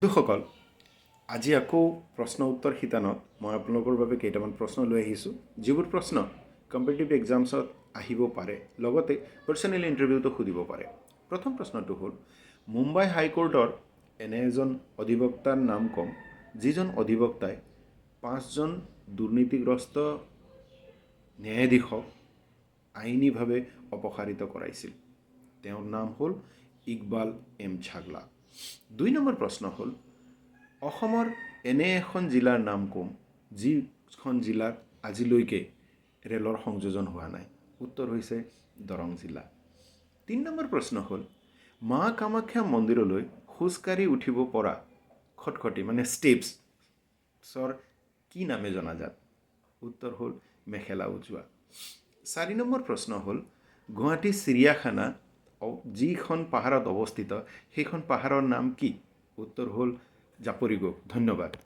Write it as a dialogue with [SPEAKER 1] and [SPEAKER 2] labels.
[SPEAKER 1] বন্ধুসকল, আজি আকৌ প্ৰশ্ন উত্তৰ শিতানত মই আপোনালোকৰ বাবে কেইটামান প্ৰশ্ন লৈ আহিছোঁ, যিবোৰ প্ৰশ্ন কম্পিটিটিভ এক্সামছত আহিব পাৰে, লগতে পাৰ্চনেল ইণ্টাৰভিউটো সুধিব পাৰে। প্ৰথম প্ৰশ্নটো হ'ল, মুম্বাই হাইকোৰ্টৰ এনে এজন অধিবক্তাৰ নাম ক'ম যিজন অধিবক্তাই 5জন দুৰ্নীতিগ্ৰস্ত ন্যায়াধীশক আইনীভাৱে অপসাৰিত কৰাইছিল। তেওঁৰ নাম হ'ল ইকবাল এম ছাগলা। 2 নম্বৰ প্ৰশ্ন হ'ল, অসমৰ এনে এখন জিলাৰ নাম ক'ম যিখন জিলাত আজিলৈকে ৰেলৰ সংযোজন হোৱা নাই। উত্তৰ হৈছে দৰং জিলা। 3 নম্বৰ প্ৰশ্ন হ'ল, মা কামাখ্যা মন্দিৰলৈ খোজকাঢ়ি উঠিব পৰা খটখটি ষ্টেপছৰ কি নামে জনাজাত? উত্তৰ হ'ল মেখেলা উজোৱা। 4 নম্বৰ প্ৰশ্ন হ'ল, গুৱাহাটী চিৰিয়াখানা যিখন পাহাৰত অৱস্থিত সেইখন পাহাৰৰ নাম কি? উত্তৰ হ'ল জাপৰি গোপ। ধন্যবাদ।